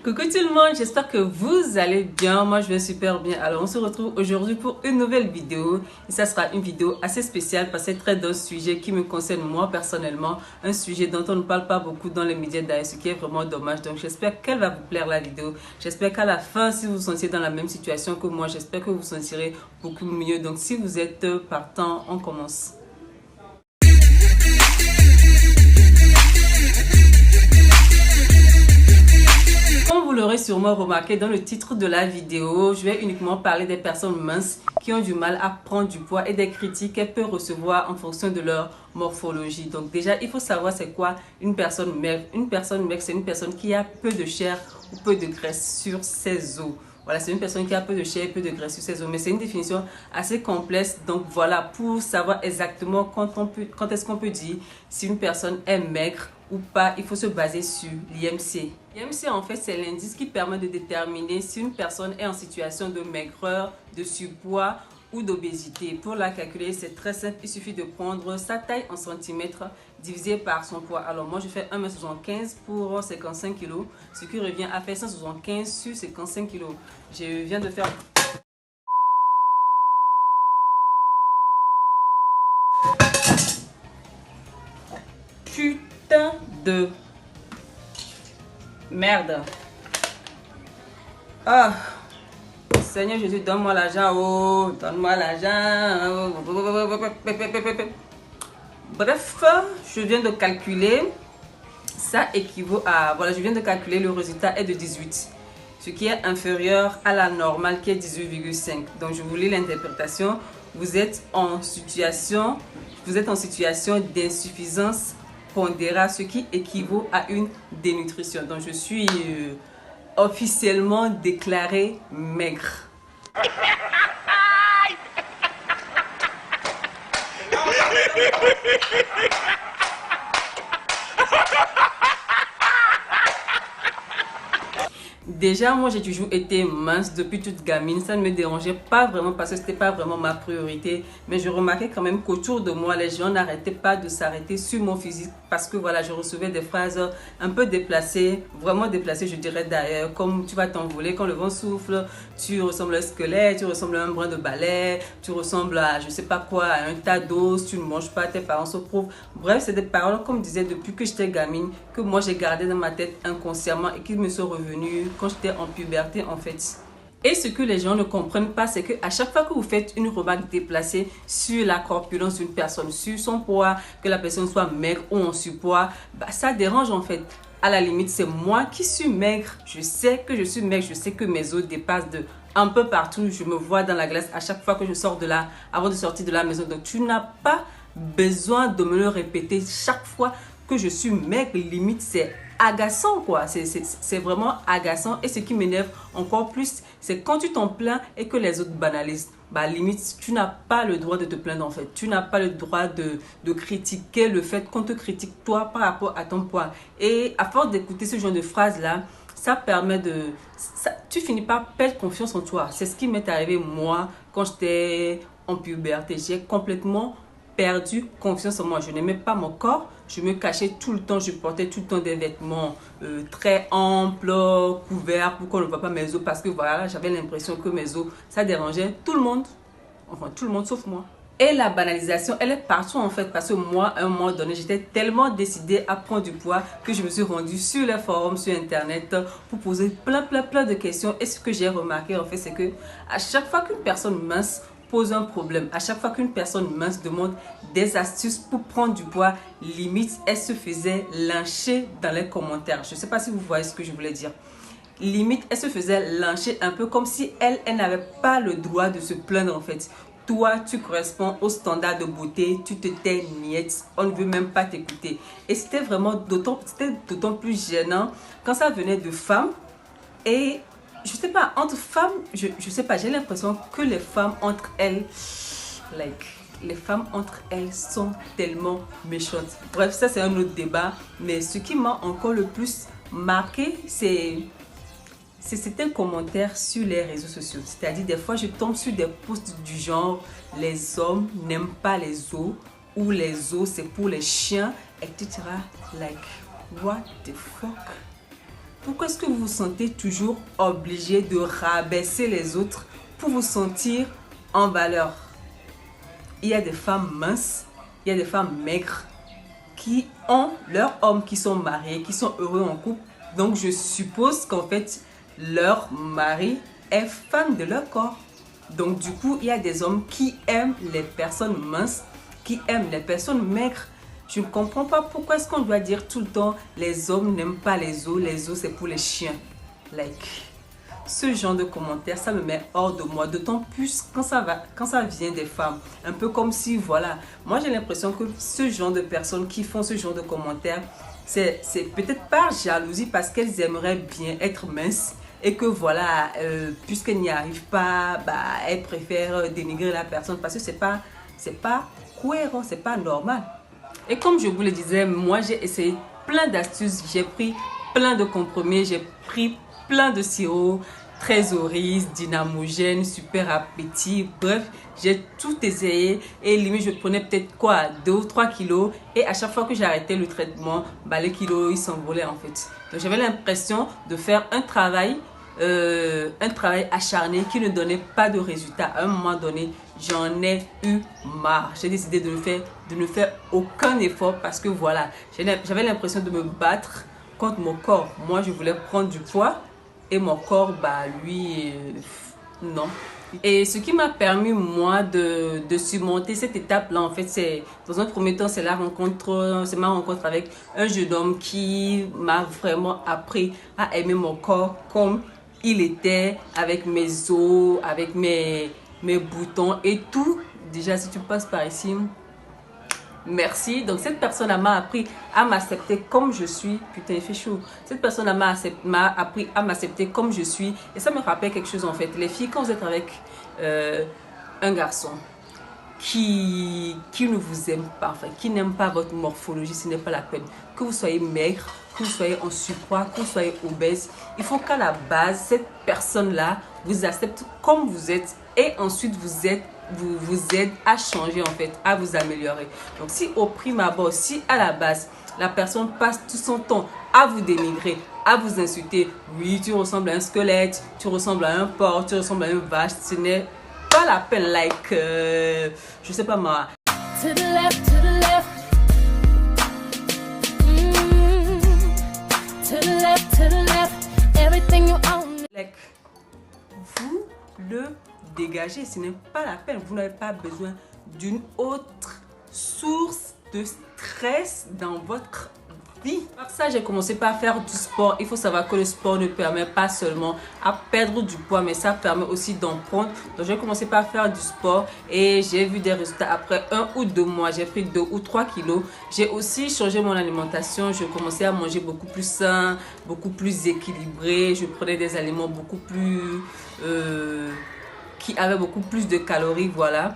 Coucou tout le monde, j'espère que vous allez bien. Moi je vais super bien. Alors on se retrouve aujourd'hui pour une nouvelle vidéo. Et ça sera une vidéo assez spéciale parce que c'est très d'un sujet qui me concerne moi personnellement. Un sujet dont on ne parle pas beaucoup dans les médias d'ailleurs, ce qui est vraiment dommage. Donc j'espère qu'elle va vous plaire la vidéo. J'espère qu'à la fin, si vous vous sentiez dans la même situation que moi, j'espère que vous vous sentirez beaucoup mieux. Donc si vous êtes partant, on commence. Comme vous l'aurez sûrement remarqué dans le titre de la vidéo, je vais uniquement parler des personnes minces qui ont du mal à prendre du poids et des critiques qu'elles peuvent recevoir en fonction de leur morphologie. Donc déjà, il faut savoir c'est quoi une personne maigre. Une personne maigre, c'est une personne qui a peu de chair ou peu de graisse sur ses os. Voilà, c'est une personne qui a peu de chair et peu de graisse sur ses os. Mais c'est une définition assez complexe. Donc voilà, pour savoir exactement quand est-ce qu'on peut dire si une personne est maigre ou pas, il faut se baser sur l'IMC. L'IMC, en fait, c'est l'indice qui permet de déterminer si une personne est en situation de maigreur, de surpoids ou d'obésité. Pour la calculer, c'est très simple. Il suffit de prendre sa taille en centimètres divisé par son poids. Alors moi, je fais 1m75 pour 55 kg, ce qui revient à faire 175 sur 55 kg. Je viens de faire... Putain de merde. Ah, Seigneur Jésus, donne-moi l'argent. Oh, donne-moi l'argent. Bref, je viens de calculer. Ça équivaut à... Voilà, je viens de calculer, le résultat est de 18. Ce qui est inférieur à la normale qui est 18,5. Donc, je vous lis l'interprétation. Vous êtes en situation d'insuffisance pondérale, ce qui équivaut à une dénutrition. Donc, je suis officiellement déclarée maigre. Déjà, moi, j'ai toujours été mince depuis toute gamine. Ça ne me dérangeait pas vraiment parce que ce n'était pas vraiment ma priorité. Mais je remarquais quand même qu'autour de moi, les gens n'arrêtaient pas de s'arrêter sur mon physique. Parce que voilà, je recevais des phrases un peu déplacées, vraiment déplacées, je dirais d'ailleurs. Comme tu vas t'envoler quand le vent souffle, tu ressembles à un squelette, tu ressembles à un brin de balai, tu ressembles à je sais pas quoi, à un tas d'os, tu ne manges pas, tes parents se prouvent. Bref, c'est des paroles, comme je disais, depuis que j'étais gamine, que moi j'ai gardé dans ma tête inconsciemment et qui me sont revenues quand j'étais en puberté en fait. Et ce que les gens ne comprennent pas, c'est qu'à chaque fois que vous faites une remarque déplacée sur la corpulence d'une personne, sur son poids, que la personne soit maigre ou en surpoids, bah, ça dérange en fait. À la limite, c'est moi qui suis maigre. Je sais que je suis maigre, je sais que mes os dépassent de un peu partout. Je me vois dans la glace à chaque fois que je sors de là, avant de sortir de la maison. Donc, tu n'as pas besoin de me le répéter chaque fois que je suis maigre. Limite, c'est agaçant quoi, c'est vraiment agaçant. Et ce qui m'énerve encore plus, c'est quand tu t'en plains et que les autres banalisent. Bah limite, tu n'as pas le droit de te plaindre en fait. Tu n'as pas le droit de critiquer le fait qu'on te critique toi par rapport à ton poids. Et à force d'écouter ce genre de phrases là, ça permet de... tu finis par perdre confiance en toi. C'est ce qui m'est arrivé moi quand j'étais en puberté. J'ai complètement perdu confiance en moi. Je n'aimais pas mon corps. Je me cachais tout le temps. Je portais tout le temps des vêtements très amples, couverts pour qu'on ne voit pas mes os. Parce que voilà, j'avais l'impression que mes os, ça dérangeait tout le monde. Enfin, tout le monde sauf moi. Et la banalisation, elle est partout en fait. Parce que moi, à un moment donné, j'étais tellement décidée à prendre du poids que je me suis rendue sur les forums, sur Internet pour poser plein de questions. Et ce que j'ai remarqué en fait, c'est que à chaque fois qu'une personne mince pose un problème, à chaque fois qu'une personne mince demande des astuces pour prendre du poids, limite, elle se faisait lyncher dans les commentaires. Je ne sais pas si vous voyez ce que je voulais dire. Limite, elle se faisait lyncher un peu comme si elle n'avait pas le droit de se plaindre en fait. Toi, tu corresponds au standard de beauté, tu te tais niette, on ne veut même pas t'écouter. Et c'était vraiment d'autant plus gênant quand ça venait de femmes. Et je sais pas, entre femmes, je sais pas, j'ai l'impression que les femmes entre elles, les femmes entre elles sont tellement méchantes. Bref, ça c'est un autre débat. Mais ce qui m'a encore le plus marqué, c'est certains commentaires sur les réseaux sociaux. C'est-à-dire, des fois, je tombe sur des posts du genre « Les hommes n'aiment pas les os » ou « Les os, c'est pour les chiens », etc. Like, what the fuck? Pourquoi est-ce que vous vous sentez toujours obligé de rabaisser les autres pour vous sentir en valeur? Il y a des femmes minces, il y a des femmes maigres qui ont leurs hommes qui sont mariés, qui sont heureux en couple. Donc je suppose qu'en fait, leur mari est fan de leur corps. Donc du coup, il y a des hommes qui aiment les personnes minces, qui aiment les personnes maigres. Je ne comprends pas pourquoi est-ce qu'on doit dire tout le temps les hommes n'aiment pas les os c'est pour les chiens. Ce genre de commentaires, ça me met hors de moi, d'autant plus quand ça vient des femmes. Un peu comme si, voilà, moi j'ai l'impression que ce genre de personnes qui font ce genre de commentaires, c'est peut-être par jalousie parce qu'elles aimeraient bien être minces et que voilà, puisqu'elles n'y arrivent pas, elles préfèrent dénigrer la personne parce que c'est pas cohérent, c'est pas normal. Et comme je vous le disais, moi j'ai essayé plein d'astuces, j'ai pris plein de compromis, j'ai pris plein de sirops, Trésoris, dynamogène, super appétit, bref, j'ai tout essayé et limite je prenais peut-être quoi, 2 ou 3 kilos et à chaque fois que j'arrêtais le traitement, les kilos ils s'envolaient en fait. Donc j'avais l'impression de faire un travail acharné qui ne donnait pas de résultat. À un moment donné, j'en ai eu marre. J'ai décidé de ne faire aucun effort parce que voilà, j'avais l'impression de me battre contre mon corps. Moi, je voulais prendre du poids et mon corps, lui, non. Et ce qui m'a permis, moi, de surmonter cette étape-là, en fait, c'est, dans un premier temps, c'est ma rencontre avec un jeune homme qui m'a vraiment appris à aimer mon corps comme il était, avec mes os, avec mes boutons et tout. Déjà, si tu passes par ici, merci. Donc, cette personne m'a appris à m'accepter comme je suis. Putain, il fait chaud. Cette personne m'a appris à m'accepter comme je suis. Et ça me rappelle quelque chose, en fait. Les filles, quand vous êtes avec un garçon qui ne vous aime pas, enfin, qui n'aime pas votre morphologie, ce n'est pas la peine. Que vous soyez maigre, que vous soyez en surpoids, que vous soyez obèse, il faut qu'à la base, cette personne-là vous accepte comme vous êtes et ensuite vous aide à changer en fait, à vous améliorer. Donc si au prime abord, si à la base, la personne passe tout son temps à vous dénigrer, à vous insulter, oui, tu ressembles à un squelette, tu ressembles à un porc, tu ressembles à une vache, ce n'est pas la peine, je sais pas moi. To the left, to the left. To the left, to the left. Everything you own. Vous le dégagez, ce n'est pas la peine. Vous n'avez pas besoin d'une autre source de stress dans votre vie. Par ça, j'ai commencé par faire du sport. Il faut savoir que le sport ne permet pas seulement à perdre du poids, mais ça permet aussi d'en prendre. Donc, j'ai commencé par faire du sport et j'ai vu des résultats après 1 ou 2 mois. J'ai pris 2 ou 3 kilos. J'ai aussi changé mon alimentation. Je commençais à manger beaucoup plus sain, beaucoup plus équilibré. Je prenais des aliments beaucoup plus... qui avaient beaucoup plus de calories, voilà.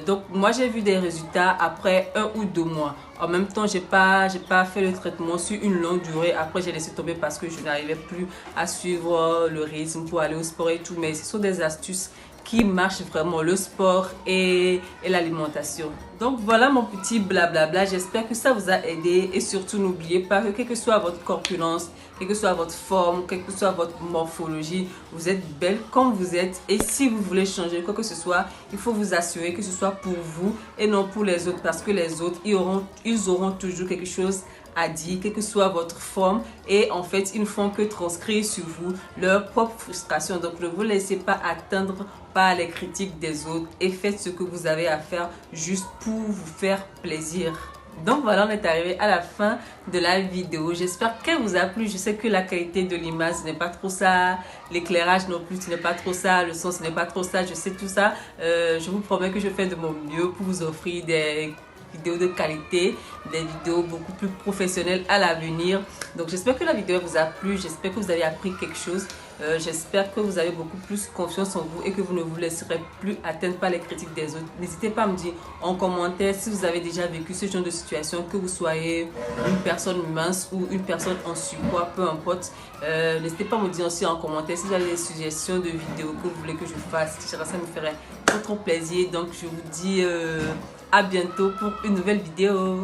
Donc moi j'ai vu des résultats après 1 ou 2 mois. En même temps j'ai pas fait le traitement sur une longue durée. Après j'ai laissé tomber parce que je n'arrivais plus à suivre le rythme pour aller au sport et tout. Mais ce sont des astuces qui marchent vraiment, le sport et l'alimentation. Donc voilà mon petit blablabla, j'espère que ça vous a aidé et surtout n'oubliez pas que quelle que soit votre corpulence, quelle que soit votre forme, quelle que soit votre morphologie, vous êtes belle comme vous êtes et si vous voulez changer quoi que ce soit, il faut vous assurer que ce soit pour vous et non pour les autres parce que les autres, ils auront toujours quelque chose à dire, quelle que soit votre forme et en fait ils ne font que transcrire sur vous leur propre frustration. Donc ne vous laissez pas atteindre par les critiques des autres et faites ce que vous avez à faire juste pour vous faire plaisir. Donc voilà, on est arrivé à la fin de la vidéo. J'espère qu'elle vous a plu. Je sais que la qualité de l'image ce n'est pas trop ça, l'éclairage non plus ce n'est pas trop ça, le son ce n'est pas trop ça, je sais tout ça. Je vous promets que je fais de mon mieux pour vous offrir des vidéos de qualité, des vidéos beaucoup plus professionnelles à l'avenir. Donc j'espère que la vidéo vous a plu, j'espère que vous avez appris quelque chose, j'espère que vous avez beaucoup plus confiance en vous et que vous ne vous laisserez plus atteindre par les critiques des autres. N'hésitez pas à me dire en commentaire si vous avez déjà vécu ce genre de situation, que vous soyez une personne mince ou une personne en surpoids, peu importe. N'hésitez pas à me dire aussi en commentaire si vous avez des suggestions de vidéos que vous voulez que je fasse, ça me ferait trop plaisir. Donc je vous dis à bientôt pour une nouvelle vidéo.